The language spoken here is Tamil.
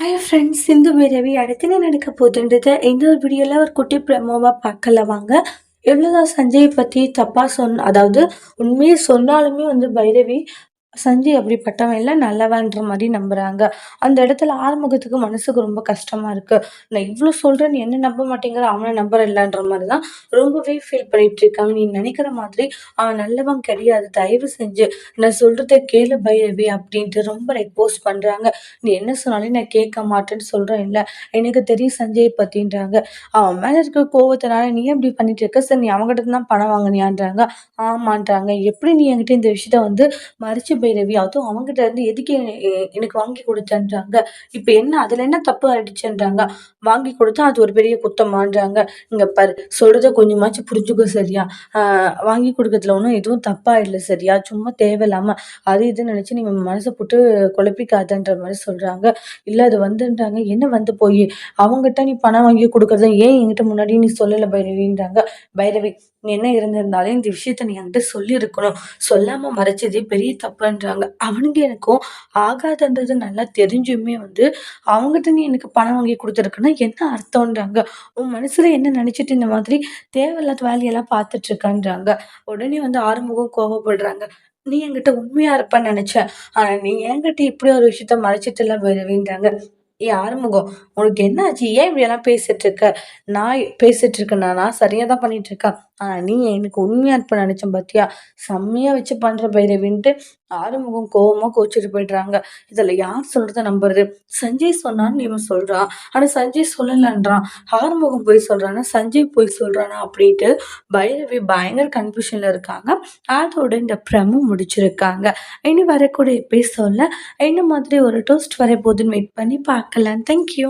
ஹாய் ஃப்ரெண்ட்ஸ், சிந்து பைரவி அடுத்து என்ன நடக்க போகுதுன்றத இந்த ஒரு வீடியோவில் ஒரு குட்டி ப்ரமோவாக பார்க்கல வாங்க. எவ்வளோதான் சஞ்சய் பற்றி தப்பாக அதாவது உண்மையை சொன்னாலுமே பைரவி சஞ்சய் அப்படிப்பட்டவன் இல்ல, நல்லவன்ற மாரி நம்புறாங்க. அந்த இடத்துல ஆறுமுகத்துக்கு மனசுக்கு ரொம்ப கஷ்டமா இருக்கு. நான் இவ்ளோ சொல்றேன், நீ என்ன நம்ப மாட்டேங்கிற, அவன நம்புறல்லன்ற மாரி தான் ரொம்பவே ஃபீல் பண்ணிட்டு இருக்காங்க. நீ நினைக்கிற மாதிரி அவன் நல்லவன் கிடையாது. தயவு செஞ்சு நான் சொல்றத கேளு பைரவி அப்படின்ட்டு ரொம்ப ரெக்வெஸ்ட் பண்றாங்க. நீ என்ன சொன்னாலும் நான் கேட்க மாட்டேன்னு சொல்றேன் இல்ல. எனக்கு தெரியும் சஞ்சய் பத்தின்றாங்க. அவன் மேல இருக்க கோவத்தினால நீ இப்படி பண்ணிட்டு இருக்க. சரி, நீ அவன்கிட்ட தான் பணம் வாங்குனியான்றாங்க. ஆமான்றாங்க. எப்படி நீ என்கிட்ட இந்த விஷயத்த மறிச்சு பைரவி, அதுவும் அவங்கிட்ட இருந்து எதுக்கு எனக்கு வாங்கி குடுத்தேன்றாங்க. இப்ப என்ன அதுல என்ன தப்பு ஆயிடுச்சுன்றாங்க. வாங்கி குடுத்தா அது ஒரு பெரிய குத்தமான்றாங்க. இங்க பாரு, சொல்றத கொஞ்சமாச்சும் புரிஞ்சுக்கோ சரியா? வாங்கி குடுக்கறதுல ஒண்ணும் எதுவும் தப்பா இல்ல சரியா? சும்மா தேவையில்லாம அது இதுன்னு நினைச்சு நீ மனச போட்டு குழப்பிக்காதன்ற மாரி சொல்றாங்க. இல்ல அது வந்துன்றாங்க. என்ன வந்து போயி அவங்கிட்ட நீ பணம் வாங்கி குடுக்கறத ஏன் என்கிட்ட முன்னாடியே நீ சொல்லல பைரவின்றாங்க. பைரவி, நீ என்ன இருந்திருந்தாலும் இந்த விஷயத்த நீ என்கிட்ட சொல்லியிருக்கணும். சொல்லாம மறைச்சதே பெரிய தப்புன்றாங்க. அவனுங்க எனக்கும் ஆகாதுன்றது நல்லா தெரிஞ்சுமே அவங்ககிட்ட நீ எனக்கு பணம் வாங்கி குடுத்துருக்குன்னா என்ன அர்த்தம்ன்றாங்க. உன் மனசுல என்ன நினைச்சிட்டு இந்த மாதிரி தேவையில்லாத வேலையெல்லாம் பார்த்துட்டு இருக்கன்றாங்க. உடனே ஆறுமுகம் கோவப்படுறாங்க. நீ என்கிட்ட உண்மையா இருப்பன்னு நினைச்சேன். ஆனா நீ என்கிட்ட இப்படி ஒரு விஷயத்த மறைச்சிட்டுல பைரவின்றாங்க. ஆறுமுகம், உனக்கு என்ன ஆச்சு? ஏன் இப்படியெல்லாம் பேசிட்டு இருக்க? நான் பேசிட்டு இருக்கேனா? நான் சரியா தான் பண்ணிட்டு இருக்கேன். ஆனா நீ எனக்கு உண்மையா இருப்ப நினைச்சேன் பாத்தியா? செம்மையா வச்சு பண்ற பைரவின்ட்டு ஆறுமுகம் கோவமா கோச்சிட்டு போயிடுறாங்க. இதுல யார் சொல்றத நம்புறது? சஞ்சய் சொன்னான்னு இவன் சொல்றான். ஆனா சஞ்சய் சொல்லலன்றான். ஆறுமுகம் போய் சொல்றானா? சஞ்சய் போய் சொல்றானா? அப்படின்ட்டு பைரவி பயங்கர கன்ஃபியூஷன்ல இருக்காங்க. அதோட இந்த ப்ரமோ முடிச்சிருக்காங்க. இனி வரக்கூடிய எபிசோட்ல என்ன மாதிரி ஒரு ட்விஸ்ட் வரப்போகுதுன்னு வெயிட் பண்ணி பார்க்கலாம். Thank you.